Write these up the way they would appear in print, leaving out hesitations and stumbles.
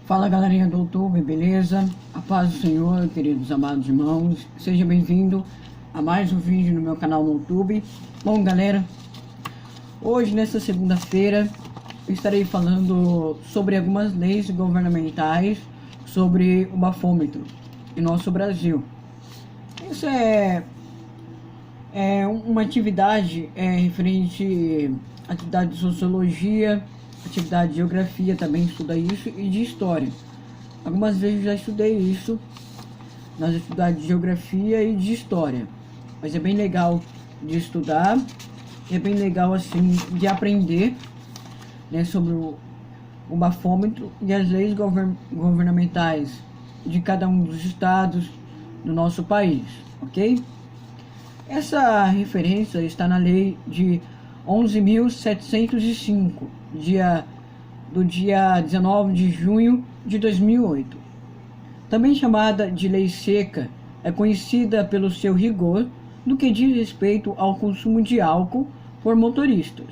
Fala galerinha do YouTube, beleza? A paz do Senhor, queridos amados irmãos. Seja bem-vindo a mais um vídeo no meu canal no YouTube. Bom galera, hoje nessa segunda-feira eu estarei falando sobre algumas leis governamentais sobre o bafômetro em nosso Brasil. Isso é uma atividade referente à atividade de sociologia, atividade de geografia, também estuda isso, e de história. Algumas vezes eu já estudei isso nas atividades de geografia e de história, mas é bem legal de estudar, é bem legal assim de aprender, né, sobre o bafômetro e as leis governamentais de cada um dos estados do nosso país, ok? Essa referência está na lei de 11.705, do dia 19 de junho de 2008. Também chamada de Lei Seca, é conhecida pelo seu rigor no que diz respeito ao consumo de álcool por motoristas.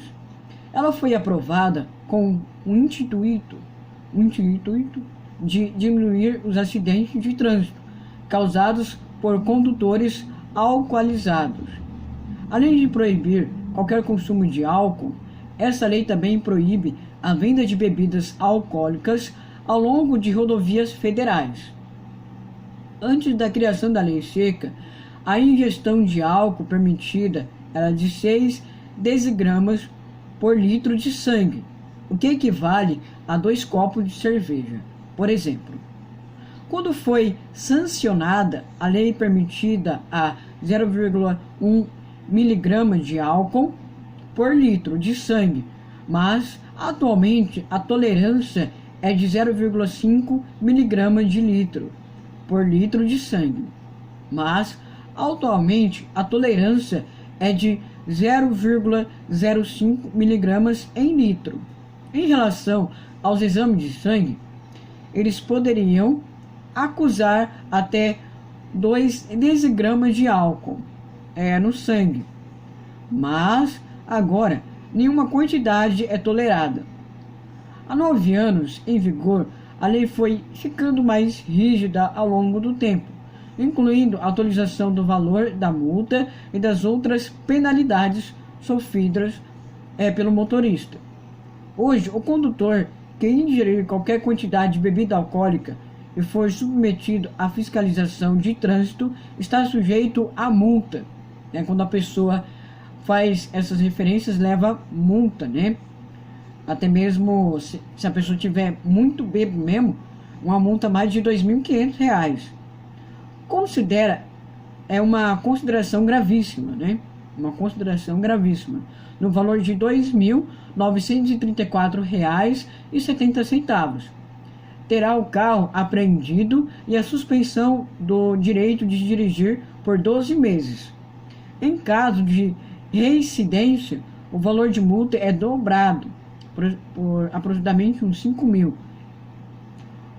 Ela foi aprovada com o intuito de diminuir os acidentes de trânsito causados por condutores alcoolizados. Além de proibir qualquer consumo de álcool, essa lei também proíbe a venda de bebidas alcoólicas ao longo de rodovias federais. Antes da criação da Lei Seca, a ingestão de álcool permitida era de 6 decigramas por litro de sangue, o que equivale a 2 copos de cerveja, por exemplo. Quando foi sancionada, a lei permitida a 0,1 miligrama de álcool por litro de sangue, mas atualmente a tolerância é de 0,5 miligramas de litro por litro de sangue, mas atualmente a tolerância é de 0,05 miligramas em litro. Em relação aos exames de sangue, eles poderiam acusar até 2 decigramas de álcool no sangue, mas agora nenhuma quantidade é tolerada. Há 9 anos em vigor, a lei foi ficando mais rígida ao longo do tempo, incluindo a atualização do valor da multa e das outras penalidades sofridas pelo motorista. Hoje, o condutor que ingerir qualquer quantidade de bebida alcoólica e for submetido à fiscalização de trânsito está sujeito a multa. Quando a pessoa faz essas referências, leva multa, né? Até mesmo se a pessoa tiver muito bêbado mesmo, uma multa mais de R$ 2.500. Uma consideração gravíssima, né? Uma consideração gravíssima, no valor de R$ 2.934,70. Terá o carro apreendido e a suspensão do direito de dirigir por 12 meses. Em caso de reincidência, o valor de multa é dobrado por aproximadamente uns 5.000.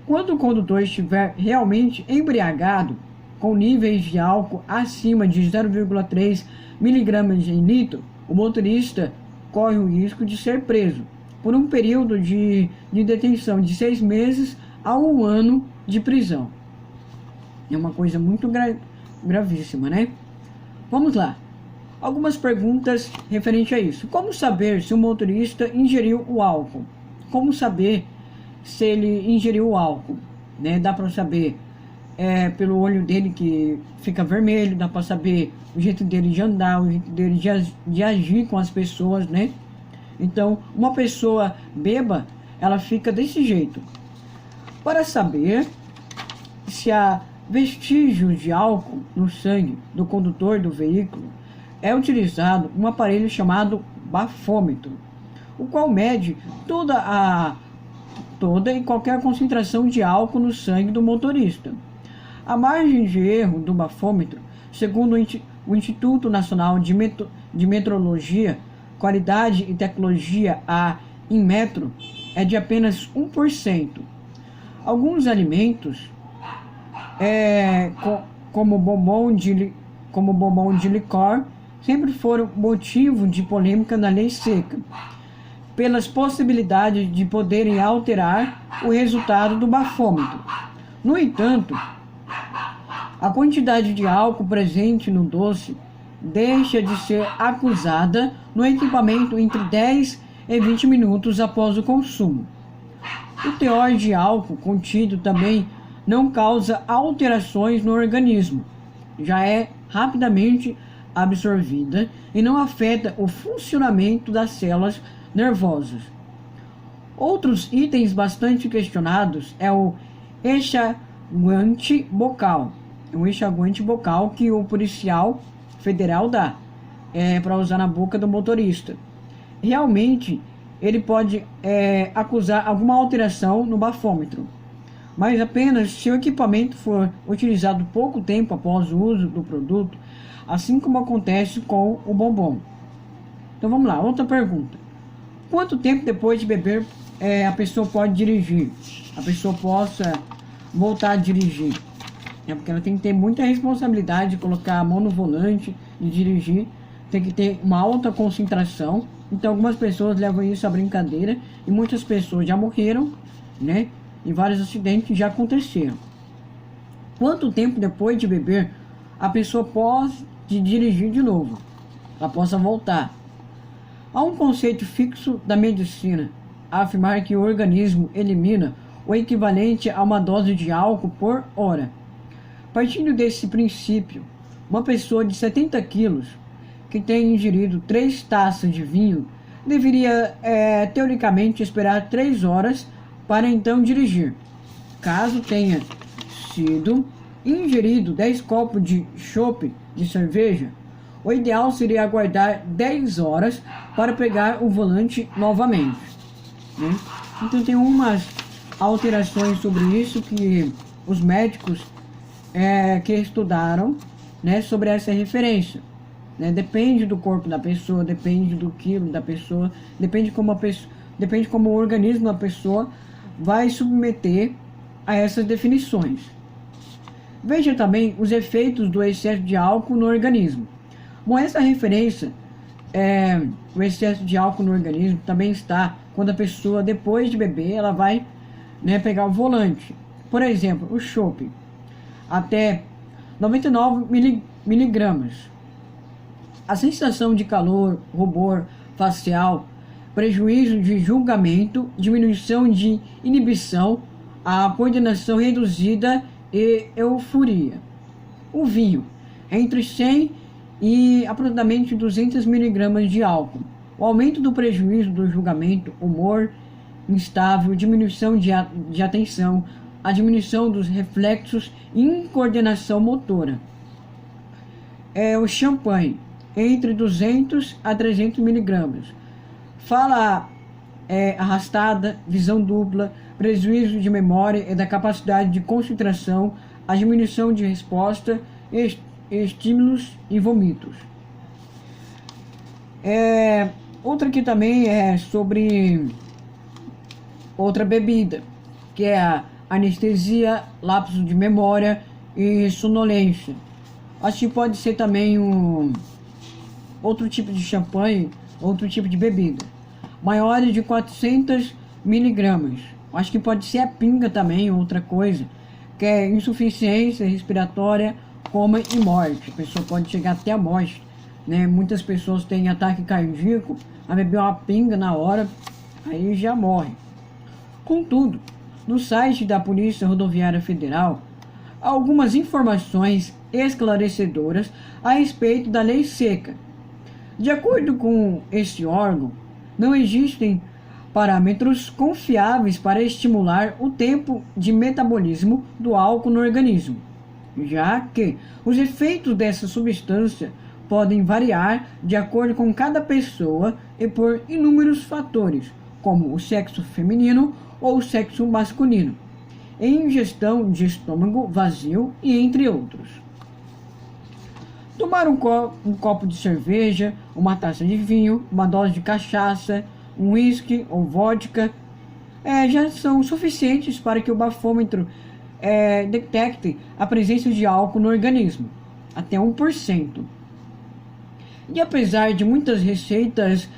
Quando o condutor estiver realmente embriagado, com níveis de álcool acima de 0,3 miligramas em litro, o motorista corre o risco de ser preso por um período de detenção de 6 meses a 1 ano de prisão. É uma coisa muito gravíssima, né? Vamos lá. Algumas perguntas referente a isso. Como saber se o motorista ingeriu o álcool? Como saber se ele ingeriu o álcool? Né? Dá para saber pelo olho dele que fica vermelho, dá para saber o jeito dele de andar, o jeito dele de agir com as pessoas, né? Então, uma pessoa bêbada, ela fica desse jeito. Para saber se há vestígios de álcool no sangue do condutor do veículo, é utilizado um aparelho chamado bafômetro, o qual mede toda e qualquer concentração de álcool no sangue do motorista. A margem de erro do bafômetro, segundo o Instituto Nacional de Metrologia, Qualidade e Tecnologia, a Inmetro, é de apenas 1%. Alguns alimentos, como bombom de licor, sempre foram motivo de polêmica na Lei Seca. pelas possibilidades de poderem alterar o resultado do bafômetro. No entanto, a quantidade de álcool presente no doce deixa de ser acusada no equipamento entre 10 e 20 minutos após o consumo. O teor de álcool contido também não causa alterações no organismo, já é rapidamente absorvida e não afeta o funcionamento das células nervosas. Outros itens bastante questionados é o enxaguante bucal. É um enxaguante bucal que o policial federal dá para usar na boca do motorista. Realmente, ele pode acusar alguma alteração no bafômetro, mas apenas se o equipamento for utilizado pouco tempo após o uso do produto, assim como acontece com o bombom. Então vamos lá, outra pergunta. Quanto tempo depois de beber a pessoa pode dirigir? A pessoa possa voltar a dirigir? Porque ela tem que ter muita responsabilidade de colocar a mão no volante, de dirigir, tem que ter uma alta concentração. Então algumas pessoas levam isso à brincadeira e muitas pessoas já morreram, né? E vários acidentes já aconteceram. Quanto tempo depois de beber a pessoa pode dirigir de novo? Ela possa voltar. Há um conceito fixo da medicina a afirmar que o organismo elimina o equivalente a uma dose de álcool por hora. Partindo desse princípio, uma pessoa de 70 quilos que tem ingerido 3 taças de vinho deveria, teoricamente, esperar 3 horas para então dirigir. Caso tenha sido ingerido 10 copos de chopp de cerveja, o ideal seria aguardar 10 horas para pegar o volante novamente, né? Então tem umas alterações sobre isso que os médicos que estudaram, né, sobre essa referência, né? Depende do corpo da pessoa, depende do quilo da pessoa, depende como o organismo da pessoa vai submeter a essas definições. Veja também os efeitos do excesso de álcool no organismo. Bom, essa referência, o excesso de álcool no organismo também está quando a pessoa, depois de beber, ela vai, né, pegar o volante. Por exemplo, o chopp, até 99 miligramas. A sensação de calor, rubor facial, prejuízo de julgamento, diminuição de inibição, a coordenação reduzida e euforia. O vinho, entre 100 e aproximadamente 200 miligramas de álcool. O aumento do prejuízo do julgamento, humor instável, diminuição de atenção, a diminuição dos reflexos e incoordenação motora. O champanhe, entre 200 a 300 miligramas. Fala arrastada, visão dupla, prejuízo de memória e da capacidade de concentração, a diminuição de resposta, estímulos e vômitos. Outra aqui também é sobre outra bebida, que é a anestesia, lapso de memória e sonolência. Acho que pode ser também outro tipo de champanhe, outro tipo de bebida. Maiores de 400 miligramas. Acho que pode ser a pinga também, outra coisa, que é insuficiência respiratória, coma e morte. A pessoa pode chegar até a morte, né? Muitas pessoas têm ataque cardíaco, a beber uma pinga na hora, aí já morre. Contudo, no site da Polícia Rodoviária Federal, há algumas informações esclarecedoras a respeito da lei seca. De acordo com esse órgão, não existem parâmetros confiáveis para estimular o tempo de metabolismo do álcool no organismo, já que os efeitos dessa substância podem variar de acordo com cada pessoa e por inúmeros fatores, como o sexo feminino ou o sexo masculino, ingestão de estômago vazio e entre outros. Tomar um copo de cerveja, uma taça de vinho, uma dose de cachaça, um whisky ou vodka já são suficientes para que o bafômetro detecte a presença de álcool no organismo, até 1%. E apesar de muitas receitas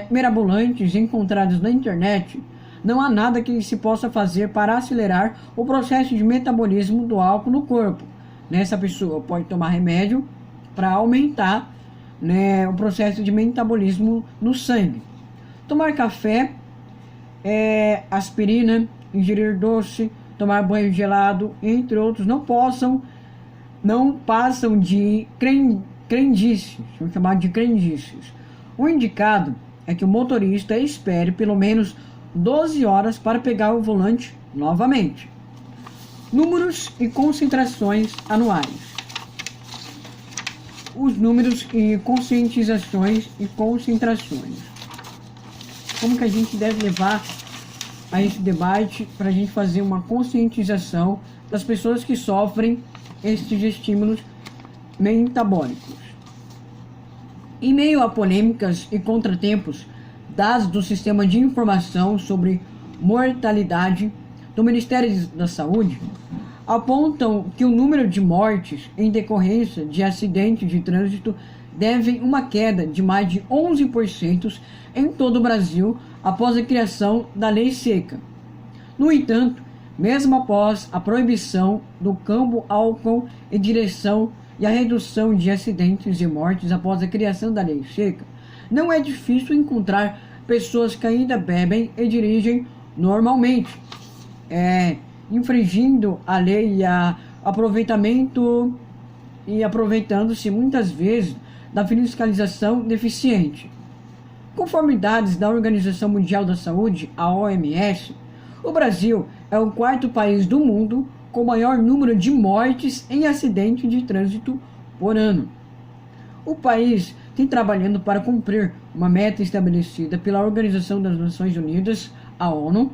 mirabolantes encontradas na internet, não há nada que se possa fazer para acelerar o processo de metabolismo do álcool no corpo. Essa pessoa pode tomar remédio para aumentar, o processo de metabolismo no sangue. Tomar café, aspirina, ingerir doce, tomar banho gelado, entre outros, não passam de crendices, são chamados de crendices. O indicado é que o motorista espere pelo menos 12 horas para pegar o volante novamente. Números e concentrações anuais. Os números e conscientizações e concentrações. Como que a gente deve levar a esse debate para a gente fazer uma conscientização das pessoas que sofrem estes estímulos metabólicos. Em meio a polêmicas e contratempos, dados do Sistema de Informação sobre Mortalidade do Ministério da Saúde apontam que o número de mortes em decorrência de acidentes de trânsito deve uma queda de mais de 11% em todo o Brasil após a criação da Lei Seca. No entanto, mesmo após a proibição do câmbio álcool em direção e a redução de acidentes e mortes após a criação da Lei Seca, não é difícil encontrar pessoas que ainda bebem e dirigem normalmente, infringindo a lei e aproveitando-se muitas vezes da fiscalização deficiente. Conforme dados da Organização Mundial da Saúde, a OMS, o Brasil é o quarto país do mundo com o maior número de mortes em acidentes de trânsito por ano. O país tem trabalhando para cumprir uma meta estabelecida pela Organização das Nações Unidas, a ONU,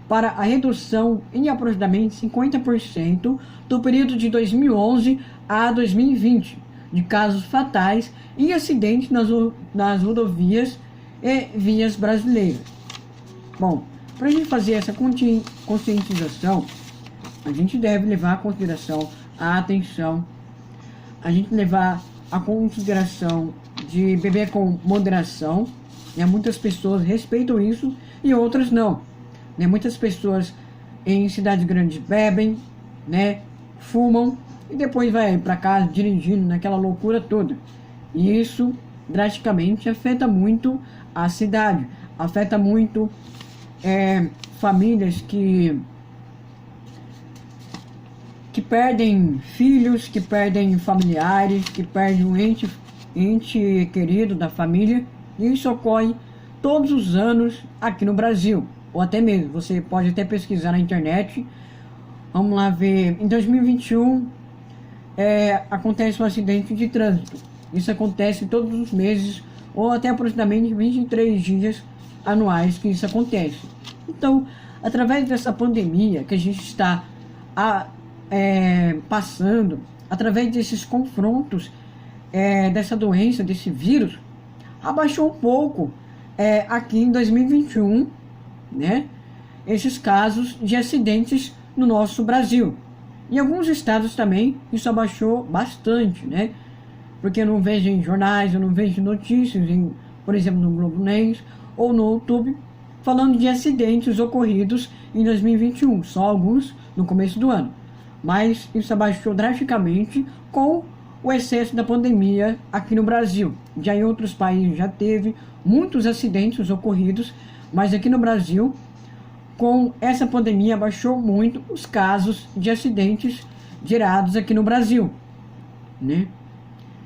para a redução em aproximadamente 50% do período de 2011 a 2020 de casos fatais em acidentes nas rodovias e vias brasileiras. Bom, para a gente fazer essa conscientização, a gente deve levar a consideração a atenção, a gente levar a consideração de beber com moderação, muitas pessoas respeitam isso e outras não. Muitas pessoas em cidades grandes bebem, fumam e depois vai para casa dirigindo naquela loucura toda. E isso drasticamente afeta muito a cidade, afeta muito famílias que perdem filhos, que perdem familiares, que perdem um ente querido da família. E isso ocorre todos os anos aqui no Brasil. Ou até mesmo, você pode até pesquisar na internet. Vamos lá ver, em 2021 acontece um acidente de trânsito. Isso acontece todos os meses, ou até aproximadamente 23 dias anuais que isso acontece. Então, através dessa pandemia que a gente está passando, através desses confrontos, dessa doença, desse vírus, abaixou um pouco aqui em 2021, esses casos de acidentes no nosso Brasil. Em alguns estados também isso abaixou bastante, porque eu não vejo em jornais, eu não vejo notícias, por exemplo, no Globo News ou no YouTube, falando de acidentes ocorridos em 2021, só alguns no começo do ano. Mas isso abaixou drasticamente com o excesso da pandemia aqui no Brasil. Já em outros países já teve muitos acidentes ocorridos, mas aqui no Brasil, com essa pandemia, abaixou muito os casos de acidentes gerados aqui no Brasil,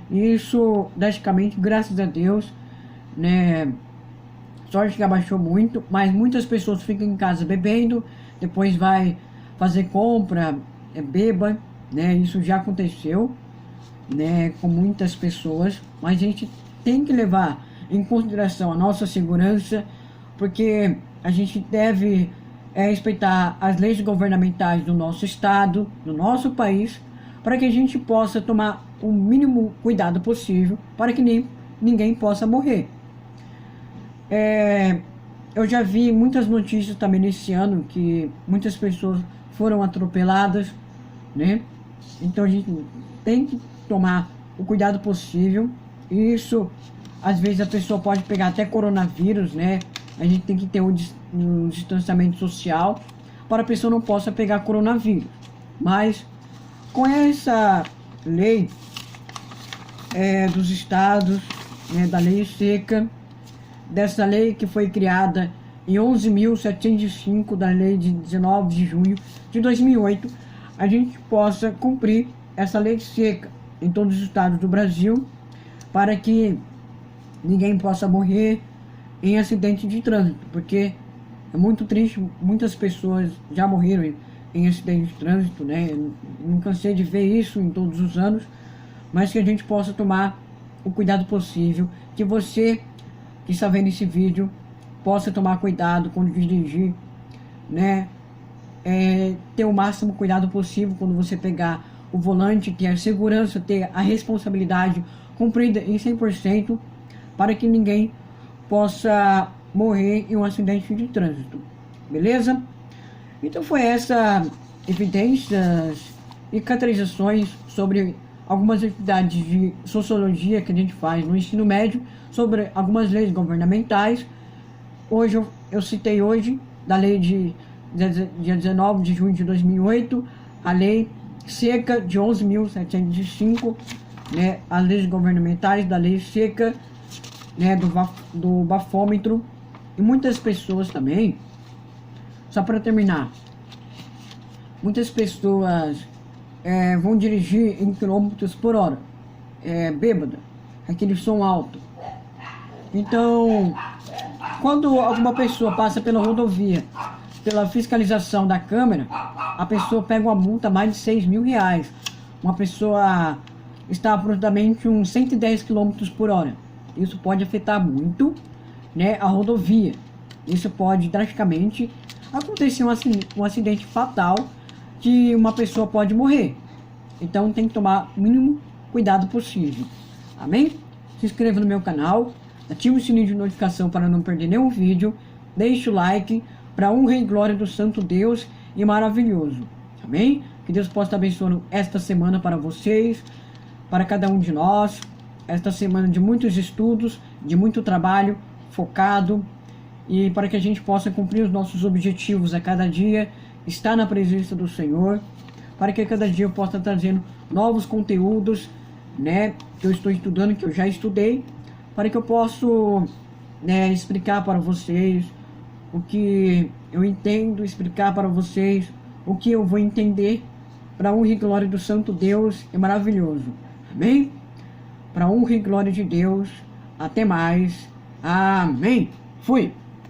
Isso, drasticamente, graças a Deus, sorte que abaixou muito, mas muitas pessoas ficam em casa bebendo, depois vai fazer compra, beba, Isso já aconteceu, com muitas pessoas, mas a gente tem que levar em consideração a nossa segurança, porque a gente deve respeitar as leis governamentais do nosso estado, do nosso país, para que a gente possa tomar o mínimo cuidado possível para que ninguém possa morrer. Eu já vi muitas notícias também nesse ano que muitas pessoas foram atropeladas, Então a gente tem que tomar o cuidado possível. Isso Às vezes a pessoa pode pegar até coronavírus, né? A gente tem que ter um distanciamento social para a pessoa não possa pegar coronavírus. Mas com essa lei dos estados, né, da lei seca, dessa lei que foi criada em 11.705, da lei de 19 de junho de 2008, a gente possa cumprir essa lei seca em todos os estados do Brasil, para que ninguém possa morrer em acidente de trânsito, porque é muito triste, muitas pessoas já morreram em acidente de trânsito, né? Não cansei de ver isso em todos os anos, mas que a gente possa tomar o cuidado possível, que você que está vendo esse vídeo possa tomar cuidado quando dirigir, né? Ter o máximo cuidado possível quando você pegar o volante, ter a segurança, ter a responsabilidade cumprida em 100%, para que ninguém possa morrer em um acidente de trânsito, beleza? Então foi essa evidências e caracterizações sobre algumas atividades de sociologia que a gente faz no ensino médio, sobre algumas leis governamentais. Hoje eu citei hoje da lei de dia 19 de junho de 2008, a lei seca de 11.705, né, as leis governamentais da lei seca, né, do bafômetro. E muitas pessoas também, só para terminar, muitas pessoas vão dirigir em quilômetros por hora, bêbada, aquele som alto. Então, quando alguma pessoa passa pela rodovia, pela fiscalização da câmera, a pessoa pega uma multa mais de 6 mil reais. Uma pessoa está aproximadamente uns 110 km por hora. Isso pode afetar muito, né, a rodovia. Isso pode drasticamente acontecer um acidente fatal, que uma pessoa pode morrer. Então tem que tomar o mínimo cuidado possível. Amém? Se inscreva no meu canal, ative o sininho de notificação para não perder nenhum vídeo, deixe o like, para honra e glória do santo Deus e maravilhoso. Amém? Que Deus possa estar abençoando esta semana para vocês, para cada um de nós, esta semana de muitos estudos, de muito trabalho focado, e para que a gente possa cumprir os nossos objetivos a cada dia, estar na presença do Senhor, para que a cada dia eu possa estar trazendo novos conteúdos, né, que eu estou estudando, que eu já estudei, para que eu possa, né, explicar para vocês o que eu entendo, explicar para vocês o que eu vou entender, para a honra e glória do santo Deus é maravilhoso. Amém? Para a honra e glória de Deus. Até mais. Amém. Fui.